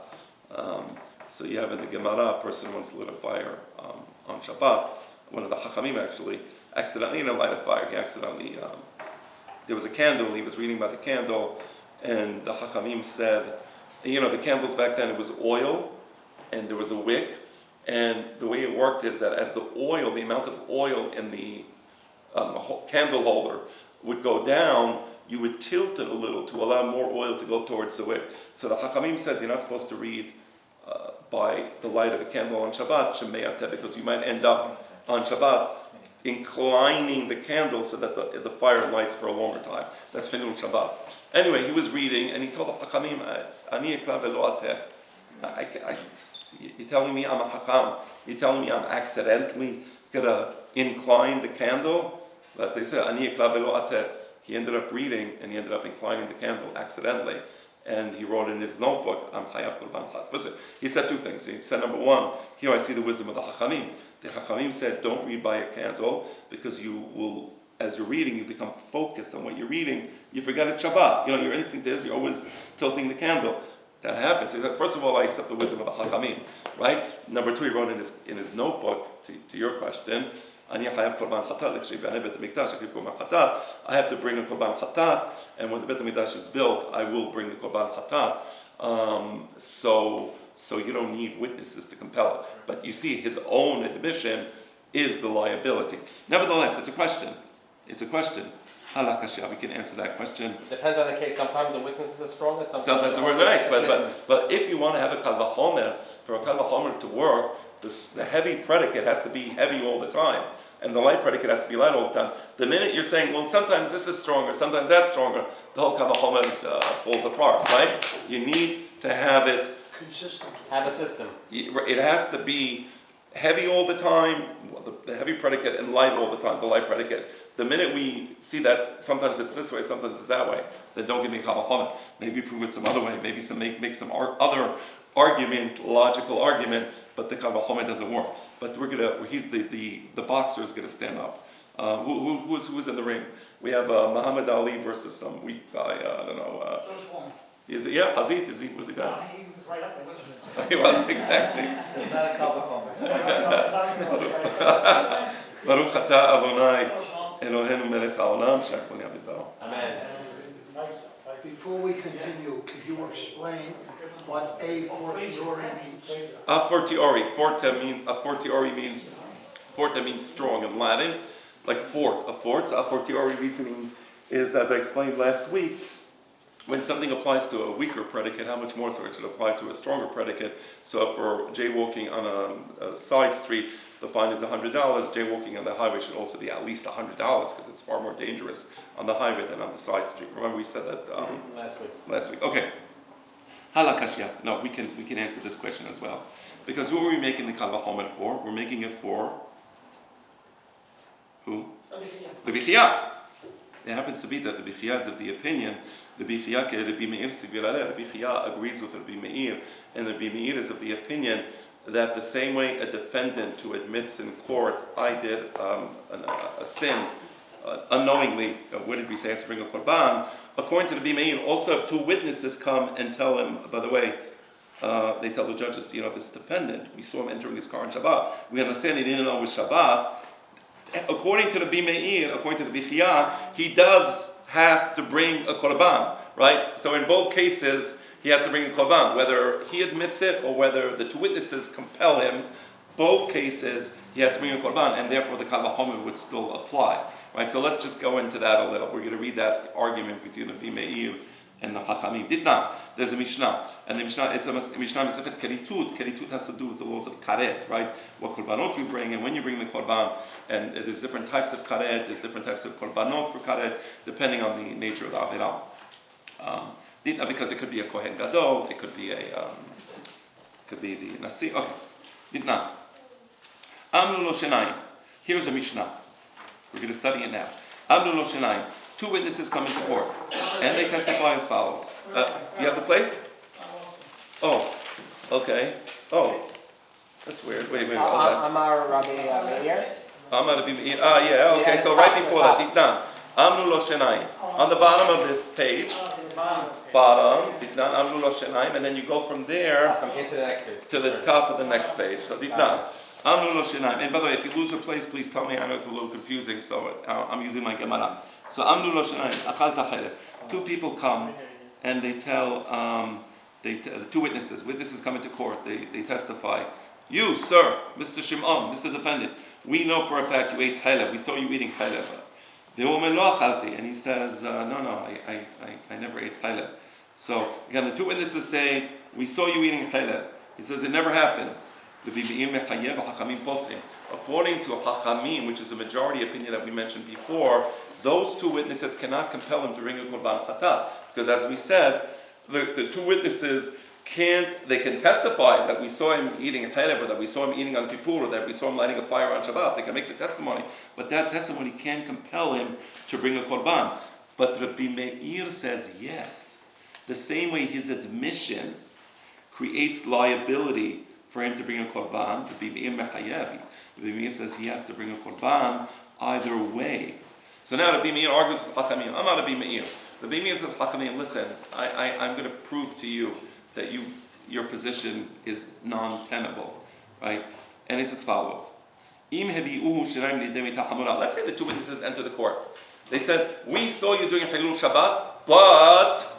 So you have in the Gemara, a person wants to lit a fire on Shabbat. One of the Chachamim actually accidentally light a fire. He accidentally, there was a candle, he was reading by the candle, and the Chachamim said, the candles back then, it was oil, and there was a wick, and the way it worked is that as the amount of oil in the candle holder would go down, you would tilt it a little to allow more oil to go towards the wick. So the Chachamim says you're not supposed to read by the light of a candle on Shabbat, Shemeyateh, because you might end up on Shabbat inclining the candle so that the fire lights for a longer time. That's Chilul Shabbat. Anyway, he was reading and he told the Chachamim, Ani ekla velo ateh. You're telling me I'm a Chacham? You're telling me I'm accidentally gonna incline the candle? But they said, Ani ekla velo ateh. He ended up reading and he ended up inclining the candle accidentally. And he wrote in his notebook, I'm Chayav Korban Chat. He said two things. He said, number one, here I see the wisdom of the Chachamim. The Chachamim said, don't read by a candle, because you will, as you're reading, you become focused on what you're reading. You forget it's Shabbat. Your instinct is you're always tilting the candle. That happens. He said, first of all, I accept the wisdom of the Chachamim, right? Number two, he wrote in his notebook, to your question, I have to bring a korban chatat, and when the Bet HaMikdash is built, I will bring the korban chatat. So you don't need witnesses to compel it. But you see, his own admission is the liability. Nevertheless, it's a question. Halakha, we can answer that question. Depends on the case. Sometimes the witnesses are stronger, Sometimes the word right, but if you want to have a kal vachomer, for a kal vachomer to work, the heavy predicate has to be heavy all the time, and the light predicate has to be light all the time. The minute you're saying, well, sometimes this is stronger, sometimes that's stronger, the whole kal vachomer falls apart, right? You need to have it Consistent. have a system. It has to be heavy all the time, the heavy predicate, and light all the time, the light predicate. The minute we see that sometimes it's this way, sometimes it's that way, then don't give me kal vachomer. Maybe prove it some other way. Maybe make some other argument, logical argument, but the kal vachomer doesn't work. But the boxer is gonna stand up. Who's in the ring? We have Muhammad Ali versus some weak guy. I don't know. Is it? Yeah, Hazit. Was the guy? He was right up there with him. He was exactly. It's not a kal vachomer. Baruch atah Adonai Eloheinu melech haolam she'akol nהיה b'dvaro. Amen. Before we continue, could you explain what a fortiori means? A fortiori. Forte means strong in Latin, like fort. A fortiori reasoning is, as I explained last week, when something applies to a weaker predicate, how much more so it should apply to a stronger predicate. So for jaywalking on a side street, the fine is $100. Jaywalking on the highway should also be at least $100, because it's far more dangerous on the highway than on the side street. Remember we said that last week. Okay. Halakashya. No, we can answer this question as well. Because who are we making the kal vachomer for? We're making it for who? The Bichia. It happens to be that the Bichia is of the opinion, the Bichia agrees with Rabbi Meir, and the Rabbi Meir is of the opinion that the same way a defendant who admits in court, I did a sin unknowingly, what did we say, has to bring a korban, according to the Rabbi Meir, also if two witnesses come and tell him, by the way, they tell the judges, this defendant, we saw him entering his car on Shabbat, we understand he didn't know it was Shabbat. According to the Bimeir, according to the Bichia, he does have to bring a korban, right? So in both cases, he has to bring a korban, whether he admits it or whether the two witnesses compel him. Both cases, he has to bring a korban, and therefore the kal vachomer would still apply, right? So let's just go into that a little. We're going to read that argument between the Bimeir and the Chachamim. Ditna, there's a Mishnah, and the Mishnah, it's a Mishnah Mesechet Keritut. Keritut has to do with the laws of karet, right? What korbanot you bring, and when you bring the korban, and there's different types of karet, there's different types of korbanot for karet, depending on the nature of the avirah. Ditna, because it could be a kohen gadol, it could be the nasi. Okay, ditna. Amnu lo shenayim. Here's a Mishnah. We're going to study it now. Amnu lo shenayim. Two witnesses come into court, and they testify as follows. You have the place? Oh, okay. Oh, that's weird. Wait. Amar Rabbi Meir. Amar Rabbi Meir. Yeah, okay. So right before that, Itnan. Amnu lo shenayim. On the bottom of this page, bottom, Ditnan Amru Lo Shinaim, and then you go from there From here to the next page. to the top of the next page. So Ditnan Amru Lo Shinaim. And by the way, if you lose a place, please tell me. I know it's a little confusing, so I'm using my Gemara. So Amru Lo Shinaim, Achalta Chelev. Two people come and they tell, the two witnesses. Witnesses come into court. They testify. You, sir, Mr. Shimon, Mr. Defendant, we know for a fact you ate chalev. We saw you eating chalev. And he says, no, I never ate chalev. So again, the two witnesses say, we saw you eating chalev. He says, it never happened. According to Chachamim, which is a majority opinion that we mentioned before, those two witnesses cannot compel him to bring a korban chatat. Because as we said, the two witnesses they can testify that we saw him eating a chalev, or that we saw him eating on Kippur, or that we saw him lighting a fire on Shabbat. They can make the testimony, but that testimony can't compel him to bring a korban. But Rabbi Meir says yes. The same way his admission creates liability for him to bring a korban, Rabbi Meir mechayev. Rabbi Meir says he has to bring a korban either way. So now Rabbi Meir argues with Hakamim. I'm not Rabbi Meir. Rabbi Meir says, Hakamim, listen, I'm going to prove to you that your position is non-tenable, right? And it's as follows. Let's say the two witnesses enter the court. They said, we saw you doing a Hilul Shabbat, but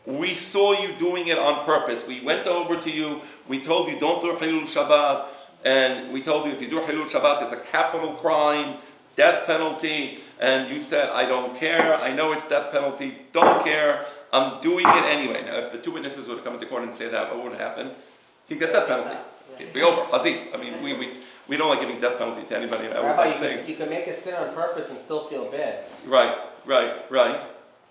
we saw you doing it on purpose. We went over to you, we told you don't do a Hilul Shabbat, and we told you if you do a Hilul Shabbat, it's a capital crime, death penalty, and you said, I don't care, I know it's death penalty, don't care, I'm doing it anyway. Now, if the two witnesses would have come into court and say that, what would happen? He'd get death penalty. It'd be over. Hazit. I mean, we don't like giving death penalty to anybody. I was like saying, you can make a sin on purpose and still feel bad. Right.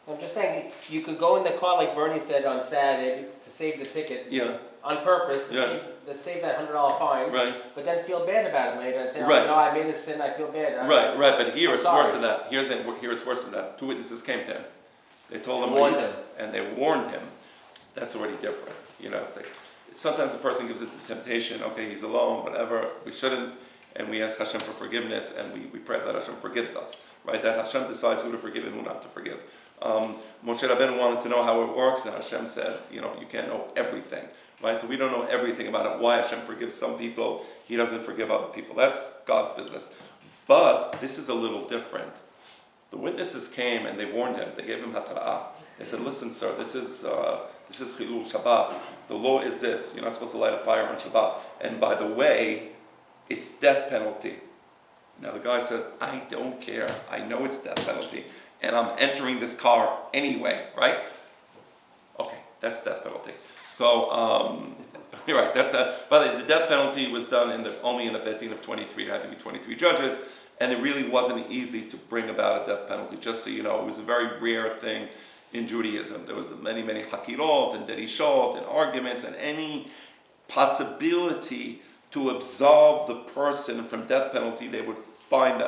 I'm just saying, you could go in the car like Bernie said on Saturday to save the ticket. Yeah. On purpose to save that $100 fine. Right. But then feel bad about it later and say, oh Right. no, I made a sin, I feel bad. Right. But here it's sorry. worse than that. Here it's worse than that. Two witnesses came to him. They told him, and they warned him. That's already different. Sometimes a person gives it the temptation. Okay, he's alone, whatever. We shouldn't, and we ask Hashem for forgiveness, and we pray that Hashem forgives us. Right? That Hashem decides who to forgive and who not to forgive. Moshe Rabbeinu wanted to know how it works, and Hashem said, you can't know everything. Right? So we don't know everything about it. Why Hashem forgives some people, He doesn't forgive other people. That's God's business. But this is a little different. The witnesses came and they warned him. They gave him hatra'ah. They said, "Listen, sir, this is Chilul Shabbat. The law is this. You're not supposed to light a fire on Shabbat. And by the way, it's death penalty." Now the guy says, "I don't care. I know it's death penalty, and I'm entering this car anyway, right?" Okay, that's death penalty. So you're right. By the way, the death penalty was done only in the Beit Din of 23. It had to be 23 judges. And it really wasn't easy to bring about a death penalty. Just so you know, it was a very rare thing in Judaism. There was many hakirot and derishot and arguments, and any possibility to absolve the person from death penalty, they would follow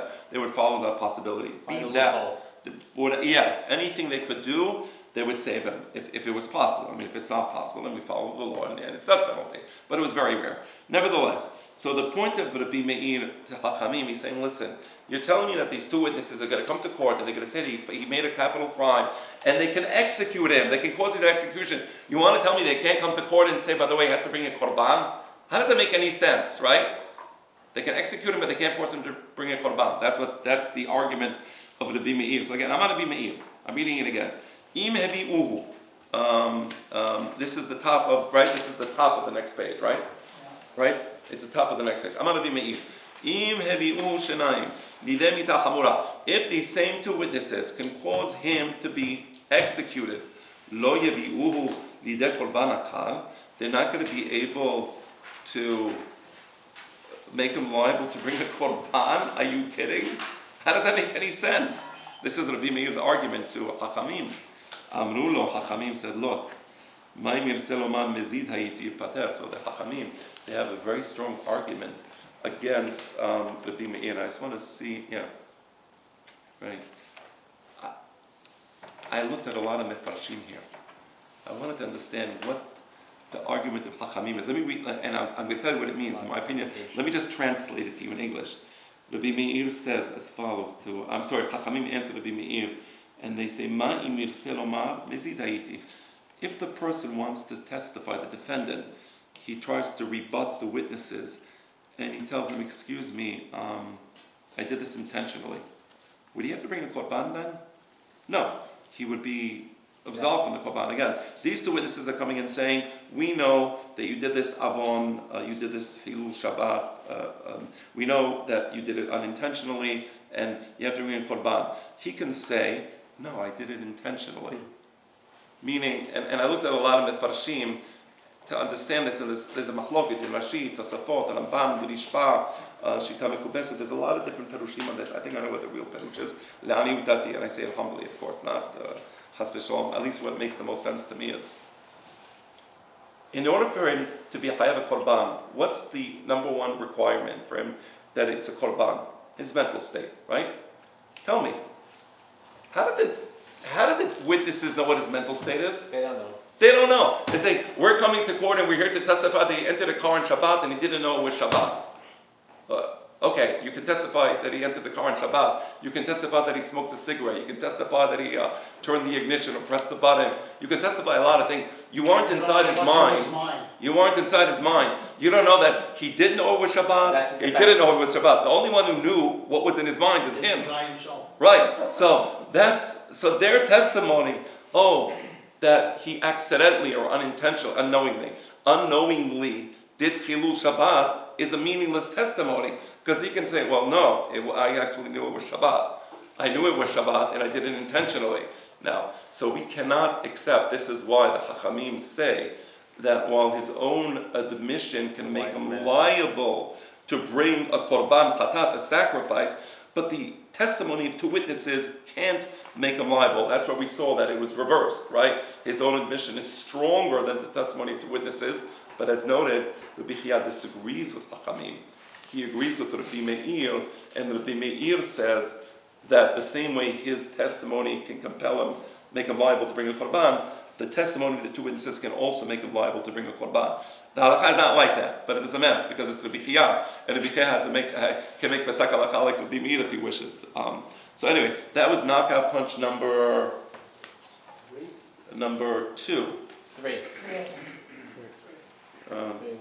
that possibility. Anything they could do, they would save him if it was possible. I mean, if it's not possible, then we follow the law and it's death penalty. But it was very rare. Nevertheless, so the point of Rabbi Meir to Hachamim, he's saying, listen, you're telling me that these two witnesses are going to come to court and they're going to say that he made a capital crime and they can execute him, they can cause his execution. You want to tell me they can't come to court and say, by the way, he has to bring a korban? How does that make any sense, right? They can execute him, but they can't force him to bring a korban. That's the argument of Rabbi Meir. So again, I'm not Rabbi Meir. I'm reading it again. Im hevi uhu. This is the top of the next page, right? Right? It's the top of the next page. I'm going to be me'ir. Im hevi'u shenayim lidei mita hamura. If these same two witnesses can cause him to be executed, lo yevi'uhu lidei korban akal, they're not going to be able to make him liable to bring a korban. Are you kidding? How does that make any sense? This is Rabbi Meir's argument to Hachamim. Amrulo, Hachamim said, look, Maimir Seloman Mezid Hayitiv Pater. So the Hachamim, they have a very strong argument against Rabbi Meir. I just want to see, right. I looked at a lot of mefarshim here. I wanted to understand what the argument of Hachamim is. Let me read, and I'm going to tell you what it means, in my opinion. Let me just translate it to you in English. Rabbi Meir says as follows Hachamim answered Rabbi Meir, and they say, Ma imir selomar mezid. If the person wants to testify, the defendant, he tries to rebut the witnesses, and he tells them, excuse me, I did this intentionally. Would he have to bring a korban then? No, he would be absolved from the korban. Again, these two witnesses are coming in saying, we know that you did this avon, you did this hilul Shabbat, we know that you did it unintentionally, and you have to bring a korban. He can say, no, I did it intentionally. Meaning, and I looked at a lot of Mefarshim to understand this, and there's a machloket in Rashi, Tosafot, Rambam, Rishpa, Shita Mekubeset. There's a lot of different perushim on this. I think I know what the real perush is. Le'ani utati, and I say it humbly, of course, not chas v'shalom. At least what makes the most sense to me is, in order for him to be a chayav a korban, what's the number one requirement for him that it's a korban? His mental state, right? Tell me, how did the witnesses know what his mental state is? They don't know. They don't know. They say, we're coming to court and we're here to testify that he entered a car on Shabbat and he didn't know it was Shabbat. Okay, you can testify that he entered the car on Shabbat. You can testify that he smoked a cigarette. You can testify that he turned the ignition or pressed the button. You can testify a lot of things. You weren't inside his mind. You weren't inside his mind. You don't know that he did know it was Shabbat. He didn't know it was Shabbat. The only one who knew what was in his mind is him. Right. So their testimony, that he accidentally or unknowingly did Chilul Shabbat is a meaningless testimony, because he can say, well, no, I actually knew it was Shabbat. I knew it was Shabbat and I did it intentionally. Now, so we cannot accept, this is why the Chachamim say that while his own admission can make him liable to bring a korban chatat, a sacrifice, but the testimony of two witnesses can't make him liable. That's where we saw that it was reversed, right? His own admission is stronger than the testimony of two witnesses, but as noted, Rabbi Chia disagrees with Chachamim. He agrees with Rabbi Meir, and Rabbi Meir says that the same way his testimony can compel him, make him liable to bring a korban, the testimony of the two witnesses can also make him liable to bring a korban. The halacha is not like that, but it doesn't matter, because it's Rabbi Chia, and Rabbi Chia can make Pesach halacha like Rabbi Meir if he wishes. So anyway, that was knockout punch number 2. 3.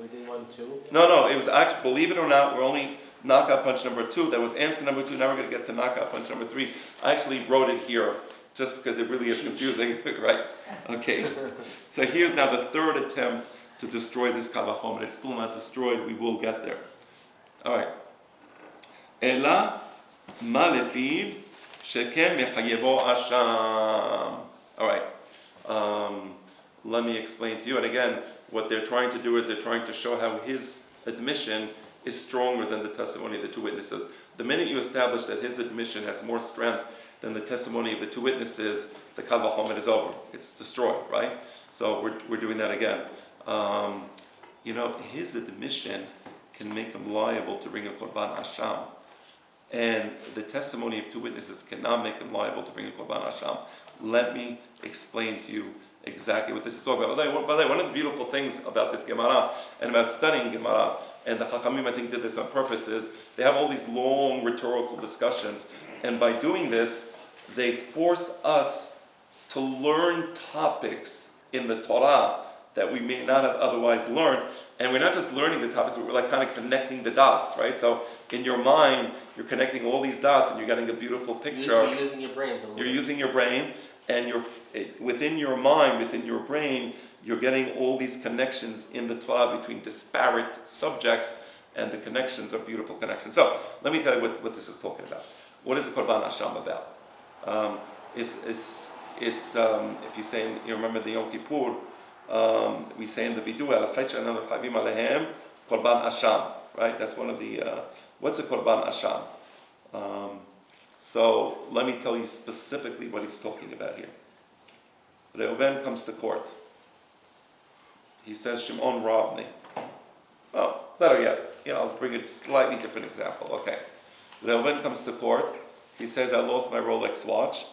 We did 1, 2. No, it was actually, believe it or not, we're only knockout punch number 2. That was answer number 2. Now we're going to get to knockout punch number 3. I actually wrote it here just because it really is confusing, right? Okay. So here's now the third attempt to destroy this kavachom, and it's still not destroyed. We will get there. All right. Ela ma lefiv sheken mechayevo asham. All right. Let me explain to you. And again, what they're trying to do is they're trying to show how his admission is stronger than the testimony of the two witnesses. The minute you establish that his admission has more strength than the testimony of the two witnesses, the kal v'chomer is over. It's destroyed, right? So we're doing that again. His admission can make him liable to bring a korban asham, and the testimony of two witnesses cannot make him liable to bring a korban asham. Let me explain to you exactly what this is talking about. By the way, one of the beautiful things about this Gemara and about studying Gemara, and the Chachamim I think did this on purpose, is they have all these long rhetorical discussions, and by doing this, they force us to learn topics in the Torah that we may not have otherwise learned. And we're not just learning the topics, but we're like kind of connecting the dots, right? So in your mind, you're connecting all these dots and you're getting a beautiful picture. You're using your brains a little You're bit. using your brain, and within your mind, within your brain, you're getting all these connections in the Torah between disparate subjects, and the connections are beautiful connections. So let me tell you what this is talking about. What is the Korban Asham about? It's if you say, you remember the Yom Kippur, we say in the Vidu, Korban Asham, right? That's one of the, what's a Korban Asham? So let me tell you specifically what he's talking about here. Reuven comes to court. He says, Shimon robbed me. Well, better yet, I'll bring a slightly different example. Okay. Reuven comes to court. He says, I lost my Rolex watch.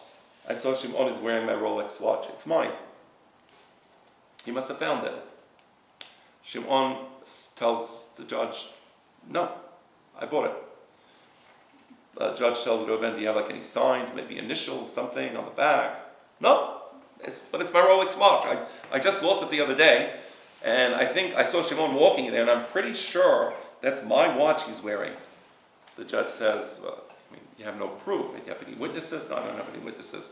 I saw Shimon is wearing my Rolex watch. It's mine. He must have found it. Shimon tells the judge, no, I bought it. Judge tells Reuven, do you have like any signs, maybe initials, something on the back? No, but it's my Rolex watch. I just lost it the other day, and I think I saw Shimon walking in there, and I'm pretty sure that's my watch he's wearing. The judge says, well, I mean, you have no proof. Do you have any witnesses? No, I don't have any witnesses.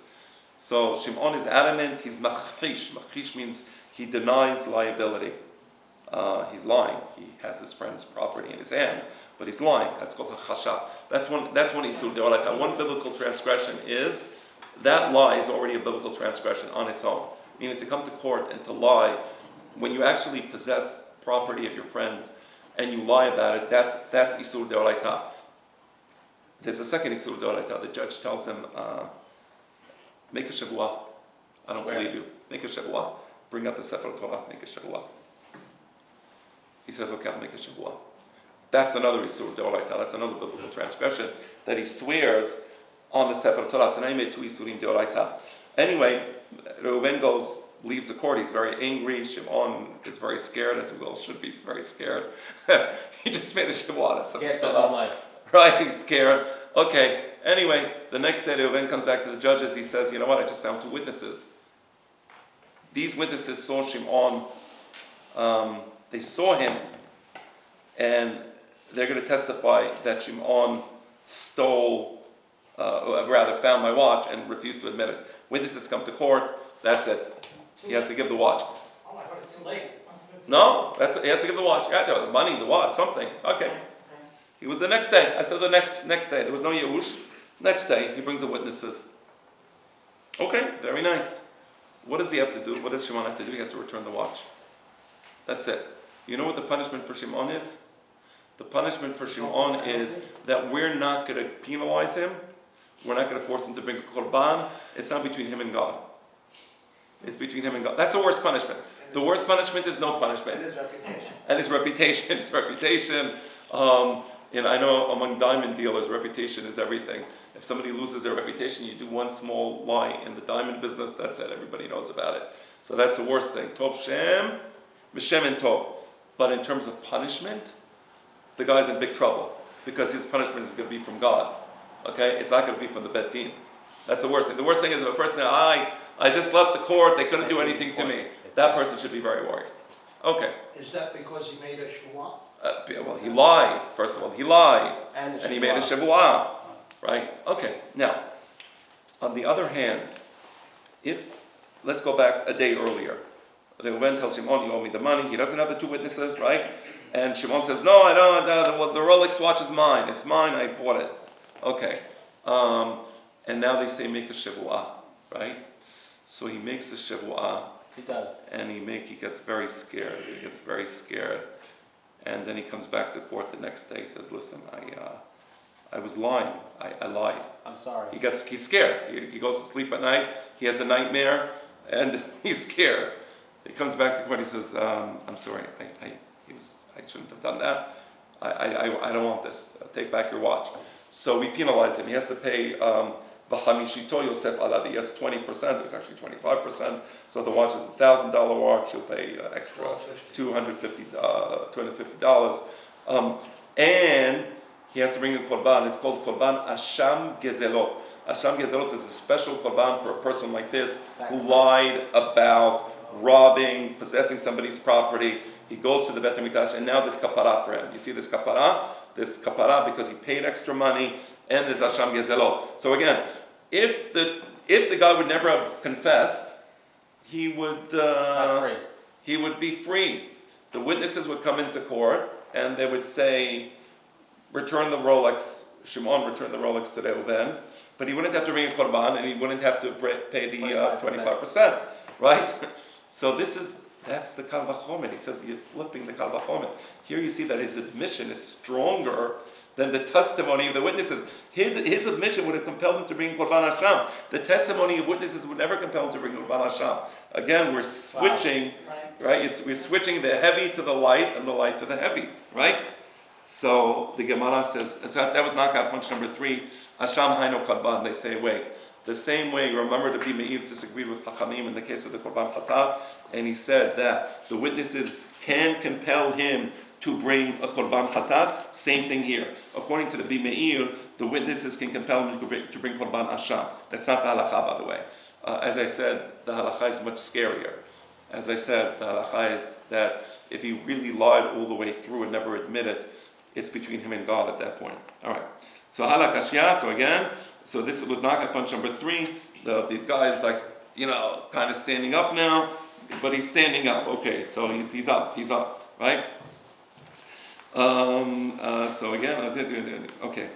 So Shimon is adamant, he's machish. Machish means he denies liability. He's lying. He has his friend's property in his hand, but he's lying. That's called a chasha. That's one isur deoraita. One biblical transgression is that lie is already a biblical transgression on its own. Meaning to come to court and to lie when you actually possess property of your friend and you lie about it. That's isur deoraita. There's a second isur deoraita. The judge tells him, make a shavua. I don't believe you. Make a shavua. Bring out the Sefer Torah. Make a shavua. He says, okay, I'll make a shavua. That's another isur deoraita. That's another biblical transgression that he swears on the Sefer Torah. So now he made two isurim deoraita. Anyway, Reuven leaves the court. He's very angry. Shimon is very scared, as we all should be very scared. He just made a shavua. Scared the whole life. Right, he's scared. Okay, anyway, the next day Reuven comes back to the judges. He says, you know what, I just found two witnesses. These witnesses saw Shimon. They saw him, and they're going to testify that Shimon found my watch and refused to admit it. Witnesses come to court. That's it. He has to give the watch. Oh, I thought it's too late. No, he has to give the watch. You have to have the money, the watch, something. Okay. He was the next day. I said the next day. There was no Yehush. Next day, he brings the witnesses. Okay, very nice. What does he have to do? What does Shimon have to do? He has to return the watch. That's it. You know what the punishment for Shimon is? The punishment for Shimon is that we're not going to penalize him. We're not going to force him to bring a korban. It's not between him and God. It's between him and God. That's the worst punishment. The worst punishment is no punishment. And his reputation. And his reputation. His reputation. And I know among diamond dealers, reputation is everything. If somebody loses their reputation, you do one small lie in the diamond business, that's it. Everybody knows about it. So that's the worst thing. Tov Shem, Mishem and Tov. But in terms of punishment, the guy's in big trouble because his punishment is going to be from God. Okay? It's not going to be from the Bet Din. That's the worst thing. The worst thing is if a person, I just left the court, they couldn't do anything to me. That person should be very worried. Okay. Is that because he made a shavua? Well, he lied. First of all, he lied. And And he made a shavua. Right? Okay. Now, on the other hand, let's go back a day earlier. Reuven tells Shimon, you owe me the money. He doesn't have the two witnesses, right? And Shimon says, no, I don't. The Rolex watch is mine. It's mine. I bought it. Okay. And now they say make a shavua, right? So he makes the shavua. He does. And he gets very scared. He gets very scared. And then he comes back to court the next day. He says, listen, I was lying. I lied. I'm sorry. He's scared. He goes to sleep at night. He has a nightmare, and he's scared. He comes back to court. He says, I'm sorry. I shouldn't have done that. I don't want this. Take back your watch. So we penalize him. He has to pay V'hamishito Yosef Alavi. That's 20%. It's actually 25%. So the watch is $1,000 watch. He'll pay extra $250. And he has to bring a korban. It's called korban Asham Gezelot. Asham Gezelot is a special korban for a person like this who lied about robbing, possessing somebody's property. He goes to the Bet HaMikdash, and now there's kapara for him. You see this kapara? There's kapara because he paid extra money, and there's Asham Gezelot. So again, if the guy would never have confessed, he would be free. The witnesses would come into court, and they would say, return the Rolex, Shimon, return the Rolex to Reuven, but he wouldn't have to bring a korban, and he wouldn't have to pay the 25%, right? So that's the Kal Vachomer. He says you're flipping the Kal Vachomer. Here you see that his admission is stronger than the testimony of the witnesses. His admission would have compelled him to bring Korban Hashem. The testimony of witnesses would never compel him to bring Korban Hashem. Again, we're switching, right? We're switching the heavy to the light and the light to the heavy, right? So the Gemara says, that was knockout punch number 3, Hashem Haino Korban. They say, wait, the same way, remember to be Meir disagreed with Chachamim in the case of the Korban Chatat, and he said that the witnesses can compel him to bring a korban hatat. Same thing here. According to the Bimeir, the witnesses can compel him to bring korban asha. That's not the halacha, by the way. As I said, the halacha is much scarier. As I said, the halacha is that if he really lied all the way through and never admitted, it's between him and God at that point. All right. So halakashya. So again, so this was knockout punch number 3. The guy is like, kind of standing up now, but he's standing up. Okay, so he's up, right? So again, okay.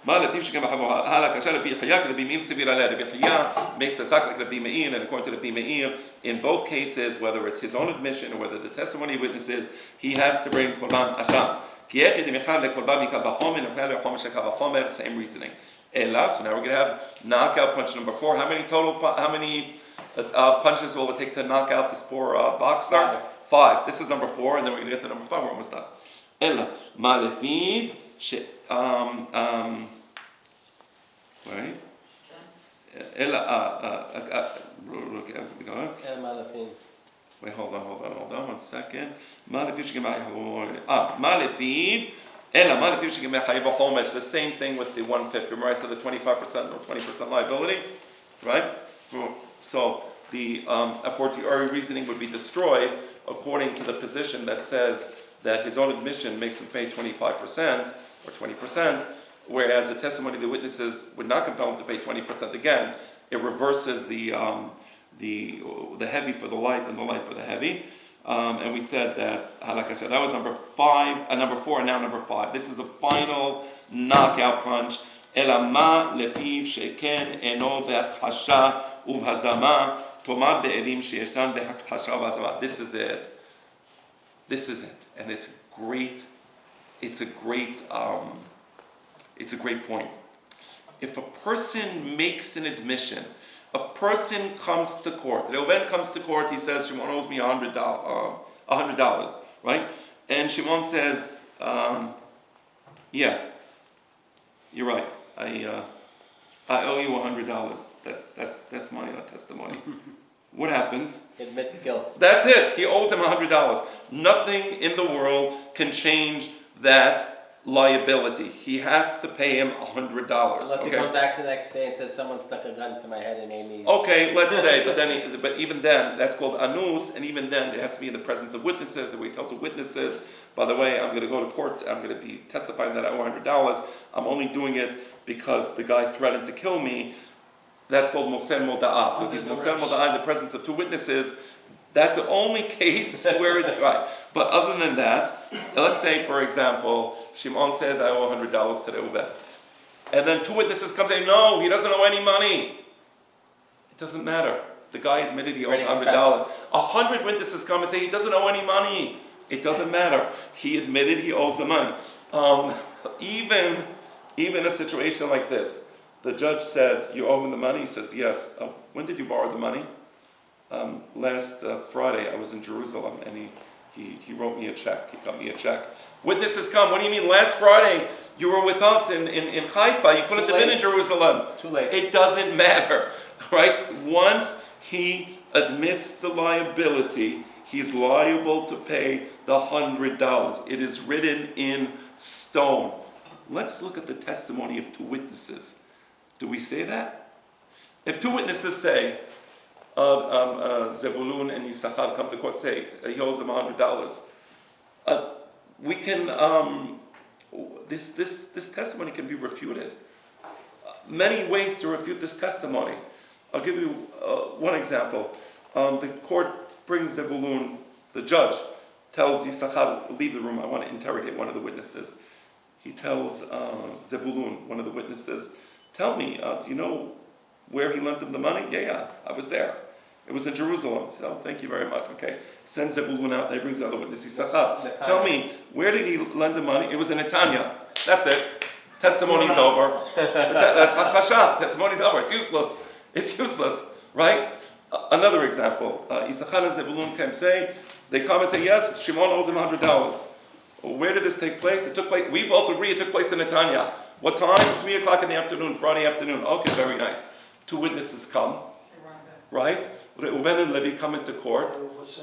Ma latif shekam hala kasha Rabbi Chaya ke Rabbi Meir sevir aleh. Rabbi Chaya makes pesak like Rabbi Meir, and according to Rabbi Meir, in both cases, whether it's his own admission or whether the testimony of witnesses, he has to bring korban asha. Ki echid michal lekorban mikal b'chomer and michal lechomer shekal b'chomer. Same reasoning. Ela. So now we're going to have knockout punch number 4. How many punches will it take to knock out this poor boxer? 5. This is number 4, and then we're going to get to number 5. We're almost done. Ela ma lefiv right? Wait, hold on 1 second. It's the same thing with the 1/5. Remember I said the 25% or 20% liability, right? So the a fortiori reasoning would be destroyed according to the position that says that his own admission makes him pay 25% or 20%, whereas the testimony of the witnesses would not compel him to pay 20%. Again, it reverses the heavy for the light and the light for the heavy. And we said that halakha. That was number 4, and now number 5. This is a final knockout punch. Elama lefiv sheken eno v'hasha uvhazama tomar be'edim sheyeshan v'hasha uvhazama. This is it, and it's great. It's a great point. If a person makes an admission, a person comes to court. Reuven comes to court. He says, Shimon owes me $100, right? And Shimon says, yeah, you're right. I owe you $100. That's my testimony. What happens? Admits guilt. That's it. He owes him $100. Nothing in the world can change that liability. He has to pay him $100. Unless he comes back the next day and says, someone stuck a gun to my head and made me... Okay, let's say, but even then, that's called anus, and even then, it has to be in the presence of witnesses, and he tells the witnesses, by the way, I'm going to go to court, I'm going to be testifying that I owe $100, I'm only doing it because the guy threatened to kill me. That's called moser moda'ah. So if he's moser moda'ah in the presence of 2 witnesses, that's the only case where it's right. But other than that, let's say, for example, Shimon says, I owe $100 to the Reuven. And then 2 witnesses come saying, no, he doesn't owe any money. It doesn't matter. The guy admitted he owes $100. 100 witnesses come and say he doesn't owe any money. It doesn't matter. He admitted he owes the money. Even a situation like this, the judge says, you owe him the money? He says, yes. When did you borrow the money? Last Friday, I was in Jerusalem, and he wrote me a check. He cut me a check. Witnesses come. What do you mean? Last Friday, you were with us in Haifa. You couldn't have been in Jerusalem. Too late. It doesn't matter, right? Once he admits the liability, he's liable to pay the $100. It is written in stone. Let's look at the testimony of 2 witnesses. Do we say that? If 2 witnesses say, Zebulun and Yisachar come to court, say he owes them $100. We can this testimony can be refuted. Many ways to refute this testimony. I'll give you one example. The court brings Zebulun. The judge tells Yisachar, leave the room. I want to interrogate one of the witnesses. He tells Zebulun, one of the witnesses, tell me, do you know where he lent him the money? Yeah, I was there. It was in Jerusalem. So, thank you very much. Okay. Sends Zebulun out. He brings the other witness. Yisachar, tell me, where did he lend the money? It was in Netanya. That's it. Testimony's over. That's hachasha. Testimony's over. It's useless. Right? Another example. Yisachar and Zebulun they come and say, yes, Shimon owes him $100. Where did this take place? It took place, we both agree it took place in Netanya. What time? 3:00 in the afternoon, Friday afternoon. Okay, very nice. 2 witnesses come. Right? Reuven and Levi come into court,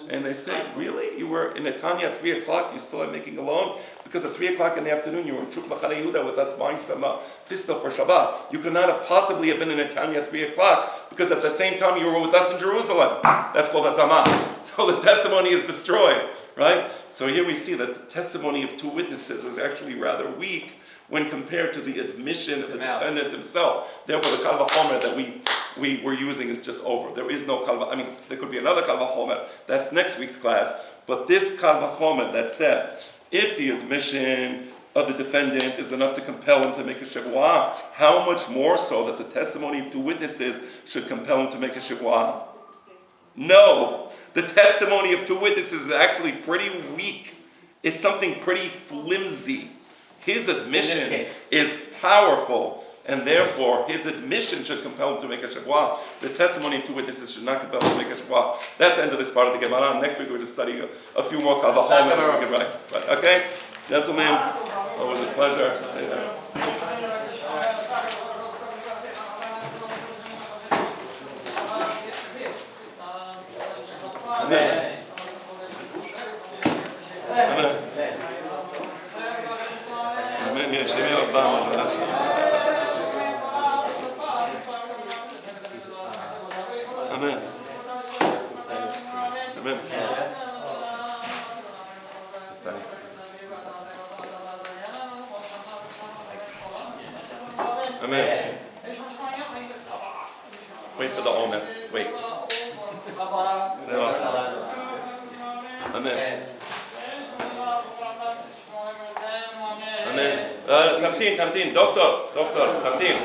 and they say, really? You were in Netanya at 3 o'clock, you still are making a loan? Because at 3 o'clock in the afternoon, you were in Chuk Machane Yehuda with us buying some fisto for Shabbat. You could not have possibly have been in Netanya at 3 o'clock, because at the same time you were with us in Jerusalem. That's called Hazamah. So the testimony is destroyed, right? So here we see that the testimony of two witnesses is actually rather weak when compared to the admission of the defendant himself. Therefore, the Kal Vachomer that we were using is just over. There is no Kal I mean, there could be another Kal Vachomer. That's next week's class. But this Kal Vachomer that said, if the admission of the defendant is enough to compel him to make a Shevuah, how much more so that the testimony of two witnesses should compel him to make a Shevuah? No. The testimony of two witnesses is actually pretty weak. It's something pretty flimsy. His admission is powerful, and therefore his admission should compel him to make a Shevuah. The testimony of two witnesses should not compel him to make a Shevuah. That's the end of this part of the Gemara. Next week we're going to study a few more Kal Vachomer. Okay? Gentlemen, it was a pleasure. Amen. Amen. Amen. Yeshemi Rabbam. Amen. Amen. Amen. Wait for the Omer. Wait. Amen. Amen. Tamtin, Doctor, Tamtin.